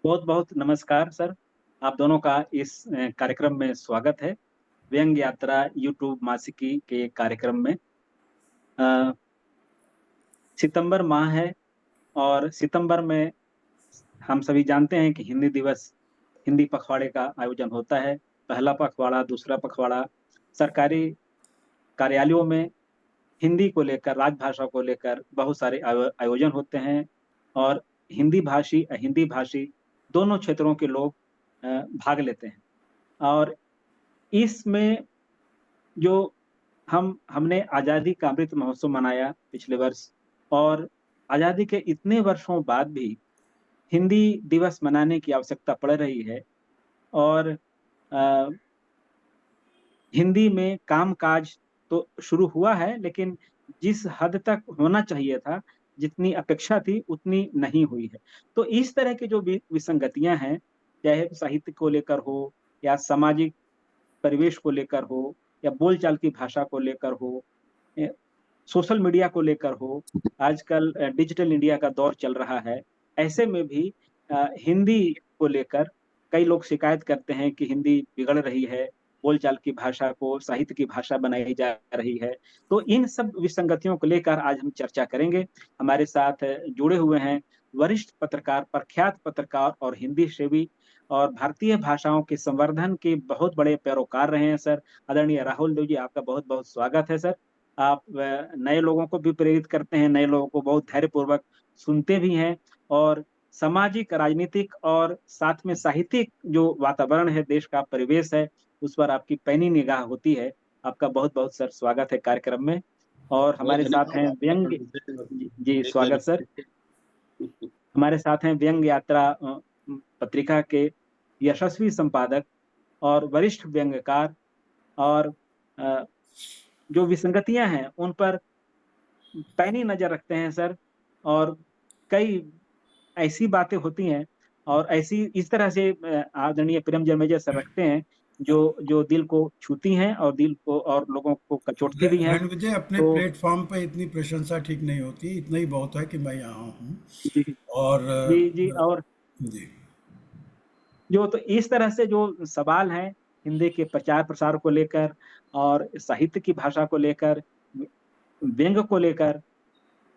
बहुत बहुत नमस्कार सर। आप दोनों का इस कार्यक्रम में स्वागत है। व्यंग यात्रा यूट्यूब मासिकी के कार्यक्रम में। अ, सितंबर माह है और सितंबर में हम सभी जानते हैं कि हिंदी दिवस, हिंदी पखवाड़े का आयोजन होता है। पहला पखवाड़ा, दूसरा पखवाड़ा सरकारी कार्यालयों में हिंदी को लेकर, राजभाषा को लेकर बहुत सारे आयोजन होते हैं और हिंदी भाषी, अहिंदी भाषी दोनों क्षेत्रों के लोग अ, भाग लेते हैं। और इसमें जो हमने आज़ादी का अमृत महोत्सव मनाया पिछले वर्ष और आज़ादी के इतने वर्षों बाद भी हिंदी दिवस मनाने की आवश्यकता पड़ रही है और अ, हिंदी में काम-काज तो शुरू हुआ है, लेकिन जिस हद तक होना चाहिए था, जितनी अपेक्षा थी, उतनी नहीं हुई है। तो इस तरह की जो विसंगतियाँ हैं, चाहे साहित्य को लेकर हो या सामाजिक परिवेश को लेकर हो या बोलचाल की भाषा को लेकर हो, ए सोशल मीडिया को लेकर हो, आजकल डिजिटल इंडिया का दौर चल रहा है। ऐसे में भी हिंदी को लेकर कई लोग शिकायत करते हैं कि हिंदी बिगड़ रही है, बोलचाल की भाषा को साहित्य की भाषा बनाई जा रही है। तो इन सब विसंगतियों को लेकर आज हम चर्चा करेंगे। हमारे साथ जुड़े हुए हैं वरिष्ठ पत्रकार, प्रख्यात पत्रकार और हिंदी सेवी और भारतीय भाषाओं के संवर्धन के बहुत बड़े पैरोकार रहे हैं सर, आदरणीय राहुल देव जी, आपका बहुत-बहुत स्वागत है सर। आप नए लोगों को भी प्रेरित करते हैं, नए लोगों को बहुत धैर्यपूर्वक सुनते भी हैं और सामाजिक, राजनीतिक और साथ में साहित्यिक जो वातावरण है, देश का परिवेश है, उस पर आपकी पैनी निगाह होती है। आपका बहुत-बहुत सर स्वागत है कार्यक्रम में और बहुत हमारे साथ धन्यवाद हैं आपका व्यंग्य रणविजय। जी, एक बार स्वागत सर। फिर से। हमारे साथ हैं व्यंग्य यात्रा पत्रिका के यशस्वी संपादक और वरिष्ठ व्यंग्यकार और अ, जो विसंगतियाँ हैं, उन पर पैनी नज़र रखते हैं सर और कई ऐसी बातें होती हैं और ऐसी इस तरह से आदरणीय प्रेम जन्मेजय सर रखते हैं, जो जो दिल को छूती हैं और दिल को और लोगों को कचोटती भी हैं। रणविजय, अपने तो प्लेटफॉर्म पे इतनी प्रशंसा ठीक नहीं होती, इतना ही बहुत है कि मैं यहाँ हूँ। जी, और जी और जी। जो तो इस तरह से जो सवाल हैं, हिंदी के प्रचार-प्रसार को लेकर और साहित्य की भाषा को लेकर, व्यंग्य को लेकर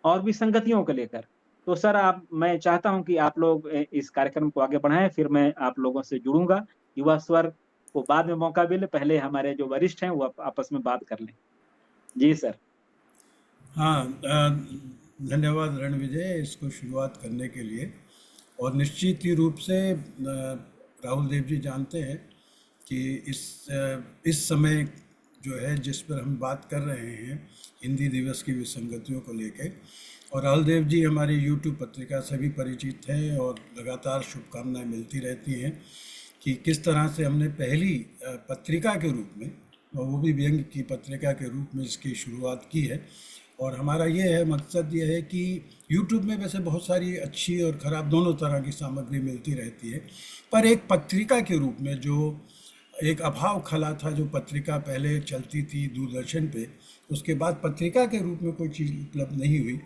और विसंगतियों को लेकर। तो सर आप मैं चाहता हूँ कि आप लोग इस कार्यक्रम को आगे बढ़ाएँ, फिर मैं आप लोगों से जुड़ूँगा। युवा स्वर को बाद में मौका मिले, पहले हमारे जो वरिष्ठ हैं, वो आपस में बात कर लें। जी सर। हाँ, धन्यवाद रणविजय इसको शुरुआत करने के लिए। और निश्चित ही रूप से राहुल देव जी जानते हैं कि इस समय जो है जिस पर हम बात कर रहे हैं हिंदी दिवस की विसंगतियों को लेकर, और राहुल देव जी हमारी यूट्यूब पत्रिका से भी परिचित हैं और लगातार शुभकामनाएं मिलती रहती हैं कि किस तरह से हमने पहली पत्रिका के रूप में, और वो भी व्यंग्य की पत्रिका के रूप में इसकी शुरुआत की है। और हमारा ये है, मकसद ये है कि यूट्यूब में वैसे बहुत सारी अच्छी और ख़राब दोनों तरह की सामग्री मिलती रहती है, पर एक पत्रिका के रूप में जो एक अभाव खला था, जो पत्रिका पहले चलती थी दूरदर्शन पे, उसके बाद पत्रिका के रूप में कोई चीज़ उपलब्ध नहीं हुई।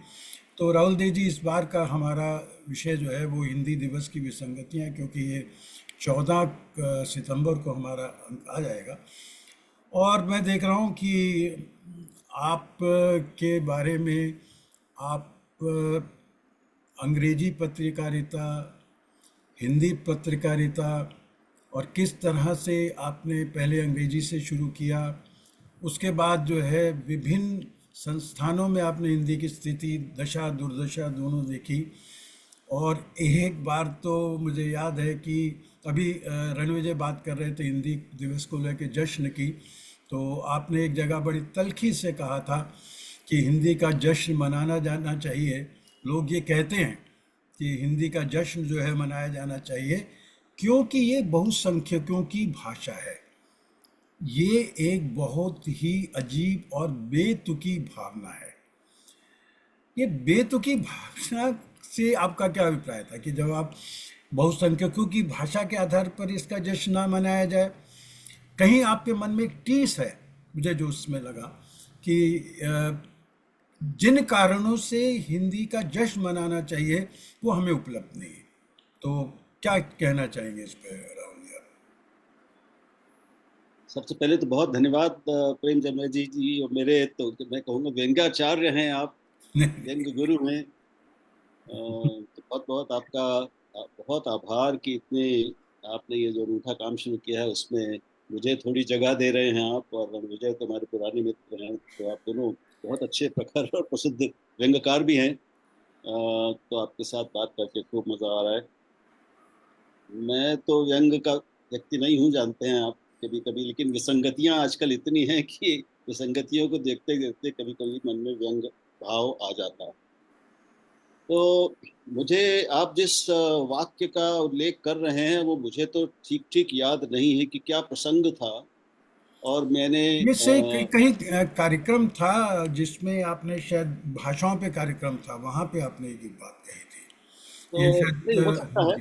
तो राहुल देव जी, इस बार का हमारा विषय जो है वो हिंदी दिवस की विसंगतियाँ, क्योंकि ये 14 सितंबर को हमारा अंक आ जाएगा। और मैं देख रहा हूँ कि आप के बारे में, आप अंग्रेजी पत्रकारिता, हिंदी पत्रकारिता, और किस तरह से आपने पहले अंग्रेजी से शुरू किया, उसके बाद जो है विभिन्न संस्थानों में आपने हिंदी की स्थिति, दशा दुर्दशा दोनों देखी। और एक बार तो मुझे याद है कि अभी रणविजय बात कर रहे थे हिंदी दिवस को लेकर जश्न की, तो आपने एक जगह बड़ी तल्खी से कहा था कि हिंदी का जश्न मनाना जाना चाहिए। लोग ये कहते हैं कि हिंदी का जश्न जो है मनाया जाना चाहिए क्योंकि ये बहुसंख्यकों की भाषा है। ये एक बहुत ही अजीब और बेतुकी भावना है। ये बेतुकी भाषा से आपका क्या अभिप्राय था कि जब आप बहुसंख्यकों की भाषा के आधार पर इसका जश्न ना मनाया जाए? कहीं आपके मन में एक टीस है, मुझे जो उसमें लगा कि जिन कारणों से हिंदी का जश्न मनाना चाहिए वो हमें उपलब्ध नहीं है। तो क्या कहना चाहेंगे इस पे राहुल जी आप? सबसे पहले तो बहुत धन्यवाद प्रेम जन्मेजय जी, और मेरे तो मैं कहूँगा व्यंग्याचार्य हैं आप, व्यंग गुरु हैं। तो बहुत बहुत आपका बहुत आभार कि इतने आपने ये जो अनूठा काम शुरू किया है उसमें मुझे थोड़ी जगह दे रहे हैं आप। और रणविजय तो हमारे पुराने मित्र हैं, तो आप दोनों बहुत अच्छे प्रखर और प्रसिद्ध व्यंग्यकार भी हैं। तो आपके साथ बात करके खूब मजा आ रहा है। मैं तो व्यंग का व्यक्ति नहीं हूँ, जानते हैं आप कभी कभी, लेकिन विसंगतियां आजकल इतनी हैं कि विसंगतियों को देखते देखते कभी कभी मन में व्यंग भाव आ जाता है। तो मुझे आप जिस वाक्य का उल्लेख कर रहे हैं वो मुझे तो ठीक ठीक याद नहीं है कि क्या प्रसंग था। और मैंने ये से कहीं कार्यक्रम था जिसमें आपने शायद भाषाओं पे कार्यक्रम था, वहां पे आपने ये बात कही थी, ये तो शायद नहीं हो सकता है।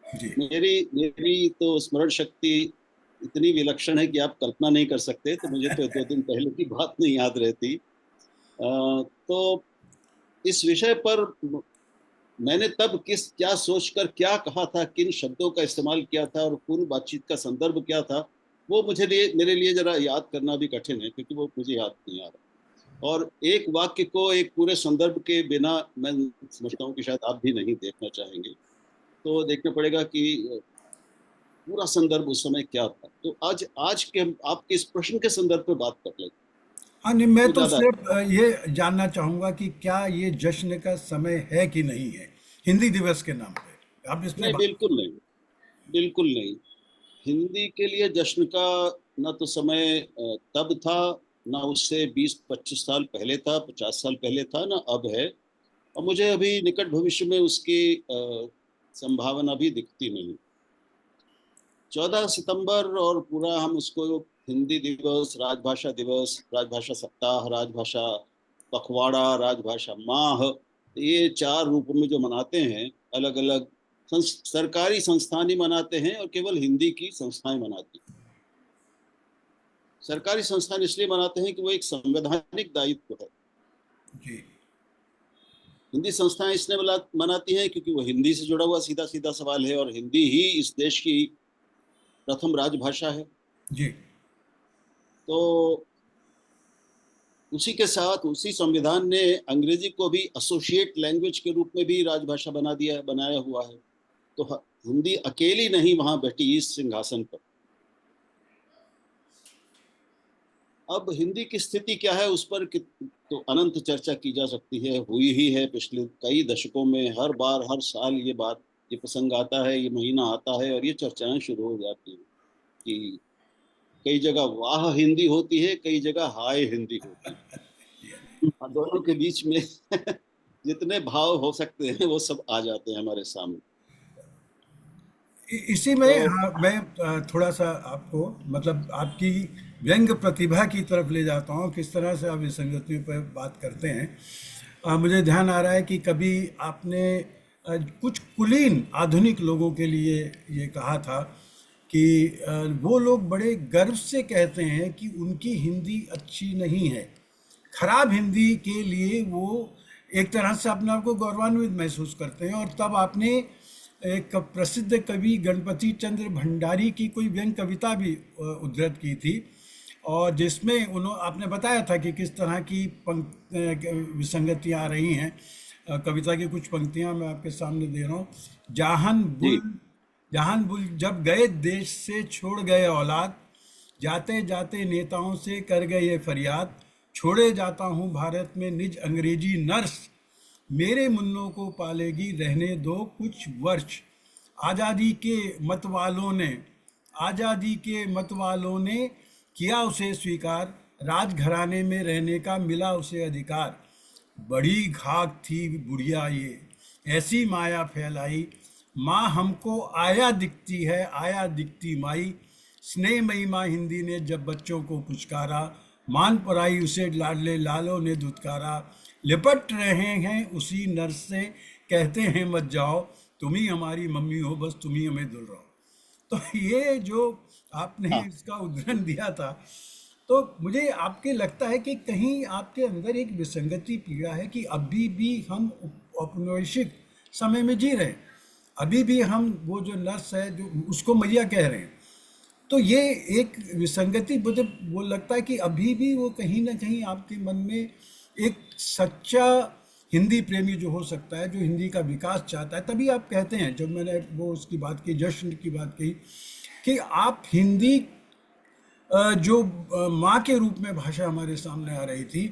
जी जी। मेरी मेरी तो स्मरण शक्ति इतनी विलक्षण है कि आप कल्पना नहीं कर सकते, तो मुझे तो 2 दिन पहले की बात नहीं याद रहती। तो इस विषय पर मैंने तब किस क्या सोचकर क्या कहा था, किन शब्दों का इस्तेमाल किया था और पूर्ण बातचीत का संदर्भ क्या था, वो मेरे लिए जरा याद करना भी कठिन है, क्योंकि वो मुझे याद नहीं आ रहा। और एक वाक्य को एक पूरे संदर्भ के बिना मैं समझता हूँ कि शायद आप भी नहीं देखना चाहेंगे। तो देखना पड़ेगा कि पूरा संदर्भ उस समय क्या था। तो आज आज के हम आपके इस प्रश्न के संदर्भ पे बात कर लेंगे, हाँ नहीं, मैं वो तो ज्यादा सिर्फ ये जानना चाहूंगा कि क्या ये जश्न का समय है कि नहीं है हिंदी दिवस के नाम पे, आप इस पे नहीं, बात। बिल्कुल नहीं, बिल्कुल नहीं। हिंदी के लिए जश्न का न तो समय तब था, ना उससे 20-25 साल पहले था, 50 साल पहले था, ना अब है। और मुझे अभी निकट भविष्य में उसकी संभावना भी दिखती नहीं। 14 सितंबर और पूरा हम उसको हिंदी दिवस, राजभाषा दिवस, राजभाषा सप्ताह, राजभाषा पखवाड़ा, राजभाषा माह, ये 4 रूपों में जो मनाते हैं, अलग अलग सरकारी संस्थान ही मनाते हैं और केवल हिंदी की संस्थाएं मनाती हैं। सरकारी संस्थान इसलिए मनाते हैं कि वो एक संवैधानिक दायित्व है। जी हिंदी संस्थाएं इसलिए मनाती हैं क्योंकि वो हिंदी से जुड़ा हुआ सीधा सीधा सवाल है, और हिंदी ही इस देश की प्रथम राजभाषा है। जी। तो उसी के साथ उसी संविधान ने अंग्रेजी को भी एसोसिएट लैंग्वेज के रूप में भी राजभाषा बनाया हुआ है। तो हिंदी अकेली नहीं वहां बैठी इस सिंहासन पर। अब हिंदी की स्थिति क्या है उस पर तो अनंत चर्चा की जा सकती है, हुई ही है पिछले कई दशकों में। हर बार हर साल ये प्रसंग आता है, ये महीना आता है और ये चर्चाएं शुरू हो जाती हैं कि कई जगह वाह हिंदी होती है, कई जगह हाय हिंदी होती है। दोनों के बीच में जितने भाव हो सकते हैं वो सब आ जाते हैं हमारे सामने। इसी में तो हाँ, मैं थोड़ा सा आपको मतलब आपकी व्यंग प्रतिभा की तरफ ले जाता हूँ, किस तरह से आप विसंगतियों पर बात करते हैं। मुझे ध्यान आ रहा है कि कभी आपने कुछ कुलीन आधुनिक लोगों के लिए ये कहा था कि वो लोग बड़े गर्व से कहते हैं कि उनकी हिंदी अच्छी नहीं है। खराब हिंदी के लिए वो एक तरह से अपने आप को गौरवान्वित महसूस करते हैं। और तब आपने एक प्रसिद्ध कवि गणपति चंद्र भंडारी की कोई व्यंग कविता भी उद्धृत की थी, और जिसमें आपने बताया था कि किस तरह की विसंगतियाँ आ रही हैं। कविता की कुछ पंक्तियाँ मैं आपके सामने दे रहा हूँ। जाहन जी, बुल जहान बुल जब गए देश से छोड़ गए औलाद, जाते जाते नेताओं से कर गए ये फरियाद, छोड़े जाता हूँ भारत में निज अंग्रेजी नर्स, मेरे मुन्नों को पालेगी रहने दो कुछ वर्ष। आज़ादी के मतवालों ने आज़ादी के मतवालों ने किया उसे स्वीकार, राजघराने में रहने का मिला उसे अधिकार। बड़ी घाक थी बुढ़िया ये, ऐसी माया फैलाई, माँ हमको आया दिखती माई, स्नेहमयी माँ हिंदी ने जब बच्चों को पुचकारा, मान पराई उसे लाडले लालों ने दुत्कारा, लिपट रहे हैं उसी नर्स से, कहते हैं मत जाओ, तुम ही हमारी मम्मी हो, बस तुम ही हमें दुलराओ। तो ये जो आपने हाँ, इसका उदाहरण दिया था, तो मुझे आपके लगता है कि कहीं आपके अंदर एक विसंगति पीड़ा है कि अभी भी हम औपनिवेशिक समय में जी रहे हैं। अभी भी हम वो जो नस है जो उसको मैया कह रहे हैं। तो ये एक विसंगति मुझे वो लगता है कि अभी भी वो कहीं ना कहीं आपके मन में एक सच्चा हिंदी प्रेमी जो हो सकता है, जो हिंदी का विकास चाहता है, तभी आप कहते हैं, जब मैंने वो उसकी बात की, जश्न की बात कही, कि आप हिंदी जो माँ के रूप में भाषा हमारे सामने आ रही थी,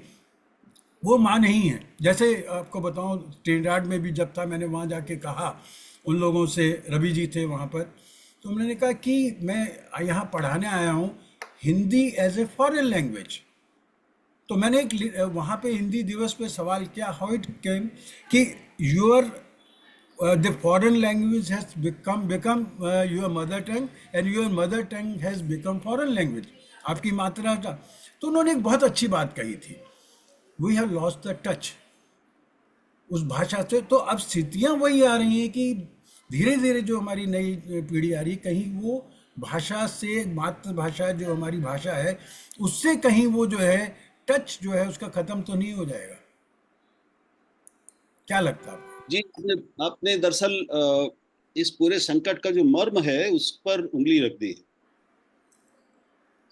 वो माँ नहीं है। जैसे आपको बताऊं, ट्रिनिडाड में भी जब था, मैंने वहाँ जाके कहा उन लोगों से, रवि जी थे वहाँ पर, तो उन्होंने कहा कि मैं यहाँ पढ़ाने आया हूँ Hindi as a foreign language. तो मैंने एक वहाँ पे हिंदी दिवस पे सवाल किया, हाउ इट केम कि your the foreign language has become your mother tongue and your mother tongue has become foreign language, आपकी मातृभाषा। तो उन्होंने एक बहुत अच्छी बात कही थी, we have lost the touch उस भाषा से। तो अब स्थितियां वही आ रही हैं कि धीरे धीरे जो हमारी नई पीढ़ी आ रही है, कहीं वो भाषा से, मातृभाषा जो हमारी भाषा है उससे कहीं वो जो है टच जो है उसका खत्म तो नहीं हो जाएगा? क्या लगता है आपको? जी, आपने दरअसल इस पूरे संकट का जो मर्म है उस पर उंगली रख दी है।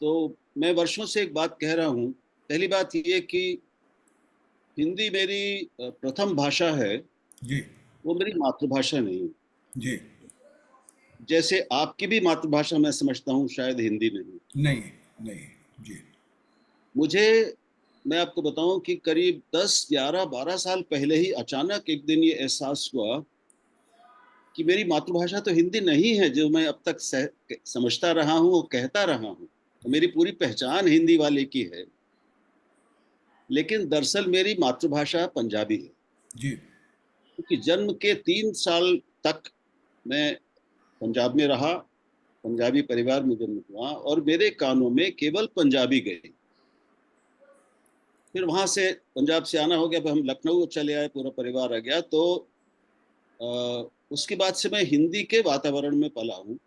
तो मैं वर्षों से एक बात कह रहा हूँ। पहली बात ये कि हिंदी मेरी प्रथम भाषा है, जी। वो मेरी मातृभाषा नहीं है। जी। जैसे आपकी भी मातृभाषा मैं समझता हूँ शायद हिंदी नहीं। नहीं। नहीं। जी। मुझे, मैं आपको बताऊं कि करीब 10, 11, 12 साल पहले ही अचानक एक दिन ये एहसास हुआ कि मेरी मातृभाषा तो हिंदी नहीं है, जो मैं अब तक समझता रहा हूँ और कहता रहा हूँ। तो मेरी पूरी पहचान हिंदी वाले की है, लेकिन दरअसल मेरी मातृभाषा पंजाबी है। जी। क्योंकि जन्म के 3 साल तक मैं पंजाब में रहा, पंजाबी परिवार में जन्म हुआ और मेरे कानों में केवल पंजाबी गई। फिर वहां से पंजाब से आना हो गया, फिर हम लखनऊ चले आए, पूरा परिवार आ गया। तो उसके बाद से मैं हिंदी के वातावरण में पला हूँ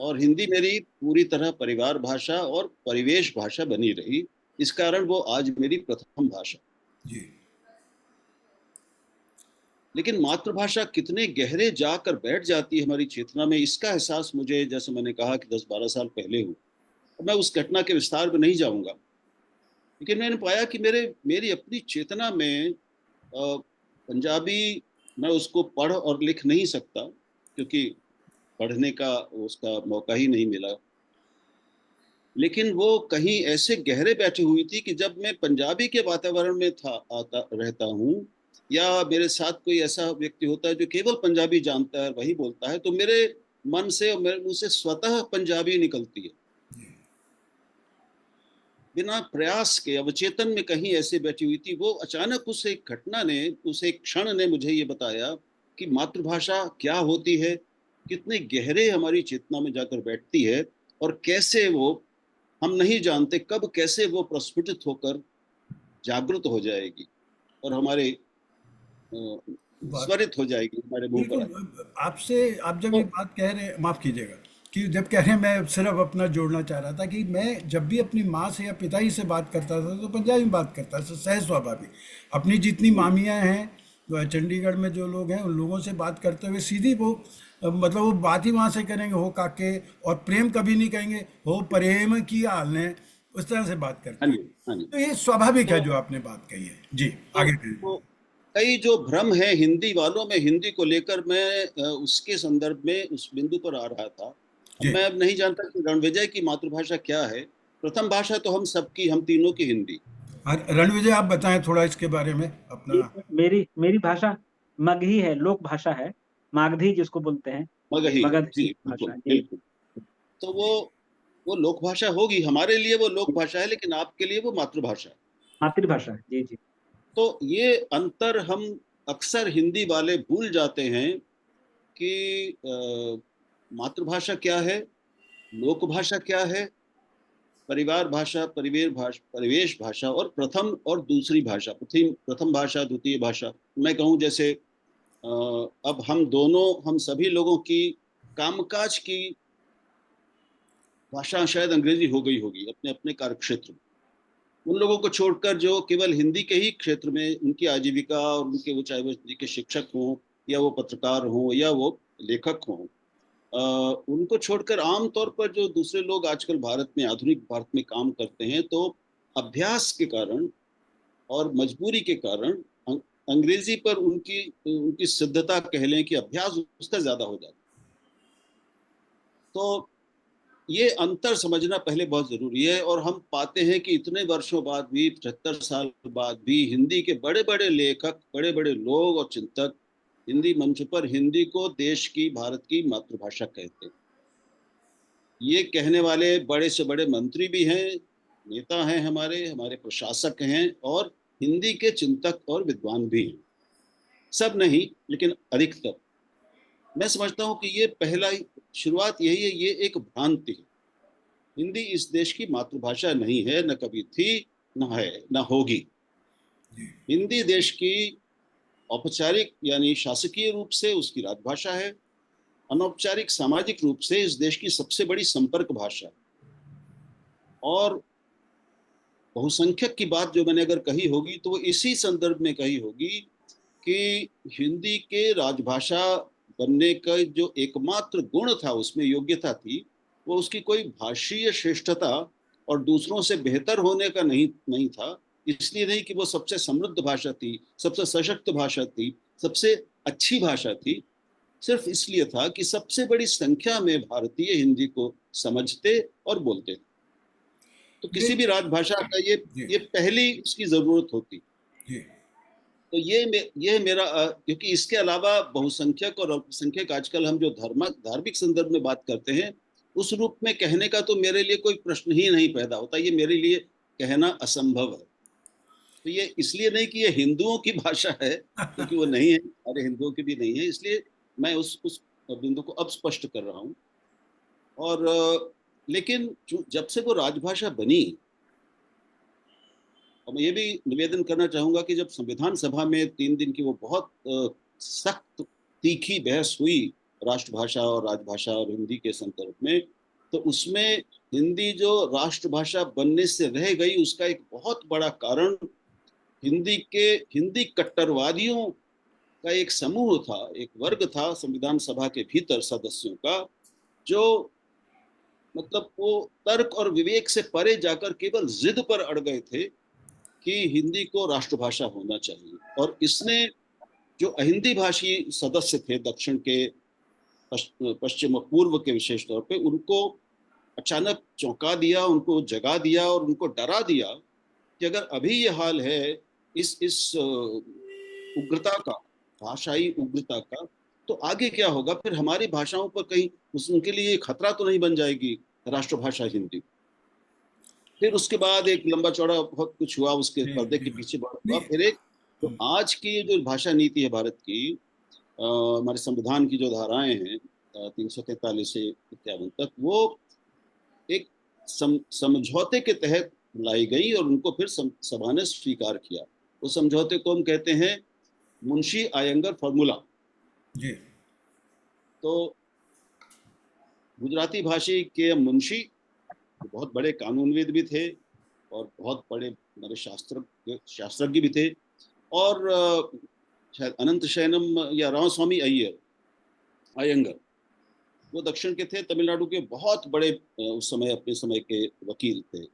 और हिंदी मेरी पूरी तरह परिवार भाषा और परिवेश भाषा बनी रही। इस कारण वो आज मेरी प्रथम भाषा। जी। लेकिन मातृभाषा कितने गहरे जाकर बैठ जाती है हमारी चेतना में, इसका एहसास मुझे, जैसे मैंने कहा, कि 10-12 साल पहले हुआ। मैं उस घटना के विस्तार में नहीं जाऊंगा, लेकिन मैंने पाया कि मेरी अपनी चेतना में पंजाबी, मैं उसको पढ़ और लिख नहीं सकता क्योंकि पढ़ने का उसका मौका ही नहीं मिला। लेकिन वो कहीं ऐसे गहरे बैठी हुई थी कि जब मैं पंजाबी के वातावरण में आता रहता हूँ, या मेरे साथ कोई ऐसा व्यक्ति होता है जो केवल पंजाबी जानता है, वही बोलता है, तो मेरे मन से और मेरे मुंह से स्वतः पंजाबी निकलती है, बिना प्रयास के, अवचेतन में कहीं ऐसे बैठी हुई थी वो। अचानक उस एक घटना ने, उस एक क्षण ने मुझे ये बताया कि मातृभाषा क्या होती है, कितने गहरे हमारी चेतना में जाकर बैठती है, और कैसे वो, हम नहीं जानते कब कैसे वो प्रस्फुटित होकर जागृत हो जाएगी और हमारे बात स्वरित हो जाएगी, हमारे मुंह पर आएगी। बिल्कुल। आपसे, आप जब ये तो बात कह रहे हैं, माफ़ कीजिएगा, कि जब कह रहे हैं, मैं सिर्फ अपना जोड़ना चाह रहा था कि मैं जब भी अपनी माँ से या पिताजी से बात करता था तो पंजाबी में बात करता था, सहज स्वाभाविक। अपनी जितनी मामियाँ हैं चंडीगढ़ में जो लोग हैं, उन लोगों से बात करते हुए सीधी वो मतलब वो बात ही वहाँ से करेंगे, हो काके, और प्रेम कभी नहीं कहेंगे, हो प्रेम की हाल ने, उस तरह से बात हाँ करते जी, हैं। हाँ जी। तो ये स्वाभाविक है तो जो आपने बात कही है। जी, तो, आगे कहिए। तो कई जो भ्रम है हिंदी वालों में, हिंदी को लेकर, मैं उसके संदर्भ में उस बिंदु पर आ रहा था। जी। मैं अब नहीं जानता कि रणविजय की मातृभाषा क्या है। प्रथम भाषा तो हम सबकी, हम तीनों की हिंदी। रणविजय, आप बताएं थोड़ा इसके बारे में अपना। मेरी मेरी भाषा मगही है, लोक भाषा है, मागधी जिसको बोलते हैं, मगही, मगध जी, की बिल्कुल भाषा। जी। बिल्कुल। तो वो लोक भाषा होगी, हमारे लिए वो लोक भाषा है, लेकिन आपके लिए वो मातृभाषा है। मातृभाषा है, जी जी। तो ये अंतर हम अक्सर हिंदी वाले भूल जाते हैं कि मातृभाषा क्या है, लोक भाषा क्या है, परिवार भाषा, परिवेश भाषा, और प्रथम और दूसरी भाषा, प्रथम भाषा, द्वितीय भाषा। मैं कहूँ जैसे अब हम दोनों, हम सभी लोगों की कामकाज की भाषा शायद अंग्रेजी हो गई होगी अपने अपने कार्यक्षेत्र में। उन लोगों को छोड़कर जो केवल हिंदी के ही क्षेत्र में उनकी आजीविका, और उनके, वो चाहे वो हिंदी के शिक्षक हों या वो पत्रकार हों या वो लेखक हों, उनको छोड़कर आमतौर पर जो दूसरे लोग आजकल भारत में, आधुनिक भारत में काम करते हैं, तो अभ्यास के कारण और मजबूरी के कारण अंग्रेजी पर उनकी उनकी सिद्धता कह लें कि अभ्यास उसका ज्यादा हो जाता है। तो ये अंतर समझना पहले बहुत जरूरी है। और हम पाते हैं कि इतने वर्षों बाद भी, 75 साल बाद भी, हिंदी के बड़े बड़े लेखक, बड़े बड़े लोग और चिंतक हिंदी मंच पर हिंदी को देश की, भारत की मातृभाषा कहते हैं। ये कहने वाले बड़े से बड़े मंत्री भी हैं, नेता हैं, हमारे हमारे प्रशासक हैं, और हिंदी के चिंतक और विद्वान भी हैं। सब नहीं, लेकिन अधिकतर। मैं समझता हूं कि ये पहला ही शुरुआत यही है, ये एक भ्रांति है। हिंदी इस देश की मातृभाषा नहीं है, न कभी थी, न है, न होगी। हिंदी देश की औपचारिक यानी शासकीय रूप से उसकी राजभाषा है, अनौपचारिक सामाजिक रूप से इस देश की सबसे बड़ी संपर्क भाषा है। और बहुसंख्यक की बात जो मैंने अगर कही होगी तो वो इसी संदर्भ में कही होगी कि हिंदी के राजभाषा बनने का जो एकमात्र गुण था, उसमें योग्यता थी, वो उसकी कोई भाषीय श्रेष्ठता और दूसरों से बेहतर होने का नहीं था। इसलिए नहीं कि वो सबसे समृद्ध भाषा थी, सबसे सशक्त भाषा थी, सबसे अच्छी भाषा थी। सिर्फ इसलिए था कि सबसे बड़ी संख्या में भारतीय हिंदी को समझते और बोलते थे। तो किसी भी राजभाषा का ये पहली उसकी जरूरत होती। तो ये मेरा, क्योंकि इसके अलावा बहुसंख्यक और अल्पसंख्यक आजकल हम जो धार्मिक संदर्भ में बात करते हैं, उस रूप में कहने का तो मेरे लिए कोई प्रश्न ही नहीं पैदा होता। ये मेरे लिए कहना असंभव है। तो ये इसलिए नहीं कि ये हिंदुओं की भाषा है, क्योंकि वो नहीं है, हमारे हिंदुओं की भी नहीं है। इसलिए मैं उस बिंदु को अब स्पष्ट कर रहा हूँ। और लेकिन जब से वो राजभाषा बनी, और मैं ये भी निवेदन करना चाहूंगा कि जब संविधान सभा में 3 दिन की वो बहुत सख्त तीखी बहस हुई राष्ट्रभाषा और राजभाषा और हिंदी के संदर्भ में, तो उसमें हिंदी जो राष्ट्रभाषा बनने से रह गई, उसका एक बहुत बड़ा कारण हिंदी कट्टरवादियों का एक समूह था, एक वर्ग था संविधान सभा के भीतर सदस्यों का, जो मतलब वो तर्क और विवेक से परे जाकर केवल जिद पर अड़ गए थे कि हिंदी को राष्ट्रभाषा होना चाहिए। और इसने जो अहिंदी भाषी सदस्य थे दक्षिण के, पश्चिम और पूर्व के विशेष तौर पे, उनको अचानक चौंका दिया, उनको जगा दिया और उनको डरा दिया कि अगर अभी ये हाल है इस उग्रता का, भाषाई उग्रता का, तो आगे क्या होगा? फिर हमारी भाषाओं पर कहीं उनके लिए खतरा तो नहीं बन जाएगी राष्ट्रभाषा हिंदी? फिर उसके बाद एक लंबा चौड़ा बहुत कुछ हुआ, उसके पर्दे के पीछे बहुत हुआ। फिर एक तो आज की जो भाषा नीति है भारत की, हमारे संविधान की जो धाराएं हैं 343 से 51 तक, वो एक समझौते के तहत लाई गई और उनको फिर सभा ने स्वीकार किया। उस समझौते को हम कहते हैं मुंशी आयंगर फॉर्मूला। जी। तो गुजराती भाषी के मुंशी बहुत बड़े कानूनविद भी थे और बहुत बड़े हमारे शास्त्रज्ञ भी थे। और शायद अनंत शयनम या रामस्वामी अयंगर, वो दक्षिण के थे, तमिलनाडु के बहुत बड़े उस समय अपने समय के वकील थे।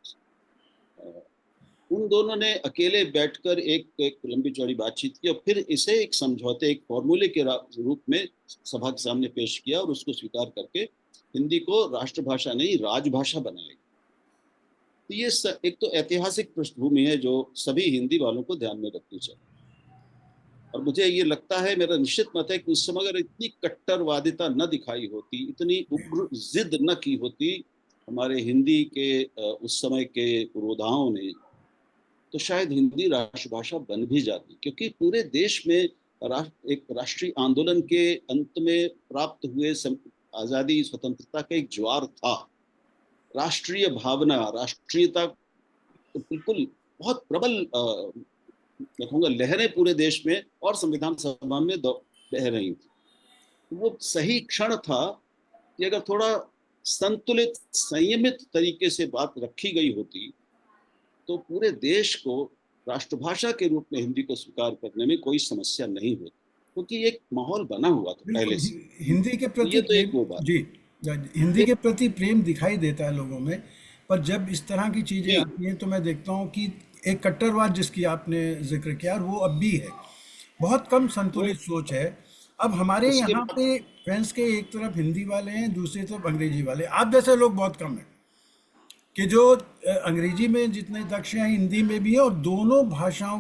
उन दोनों ने अकेले बैठकर एक लंबी चौड़ी बातचीत की और फिर इसे एक समझौते, एक फॉर्मूले के रूप में सभा के सामने पेश किया और उसको स्वीकार करके हिंदी को राष्ट्रभाषा नहीं राजभाषा बनाया। तो ये एक तो ऐतिहासिक पृष्ठभूमि है जो सभी हिंदी वालों को ध्यान में रखनी चाहिए। और मुझे ये लगता है, मेरा निश्चित मत है कि उस समय अगर इतनी कट्टरवादिता न दिखाई होती, इतनी उग्र जिद न की होती हमारे हिंदी के उस समय के पुरोधाओं ने, तो शायद हिंदी राष्ट्रभाषा बन भी जाती। क्योंकि पूरे देश में एक राष्ट्रीय आंदोलन के अंत में प्राप्त हुए आजादी स्वतंत्रता का एक ज्वार था। राष्ट्रीय भावना, राष्ट्रीयता तो बिल्कुल बहुत प्रबल मैं कहूँगा लहरें पूरे देश में और संविधान सभा में बह रही थी। वो सही क्षण था कि अगर थोड़ा संतुलित, संयमित तरीके से बात रखी गई होती तो पूरे देश को राष्ट्रभाषा के रूप में हिंदी को स्वीकार करने में कोई समस्या नहीं होती। क्योंकि एक माहौल बना हुआ था बिल्कुल पहले से। हिंदी के तो प्रति ये तो एक प्रेम, वो बात। जी, हिंदी के प्रति प्रेम दिखाई देता है लोगों में। पर जब इस तरह की चीजें जी, आती हैं तो मैं देखता हूँ कि एक कट्टरवाद जिसकी आपने जिक्र किया, और वो अब भी है, बहुत कम वो संतुलित सोच है। अब हमारे उसके यहाँ बाद पे फ्रेंड्स के एक तरफ हिंदी वाले हैं, दूसरी तरफ अंग्रेजी वाले, आप जैसे लोग बहुत कम हैं कि जो अंग्रेजी में जितने दक्ष हैं हिंदी में भी है, और दोनों भाषाओं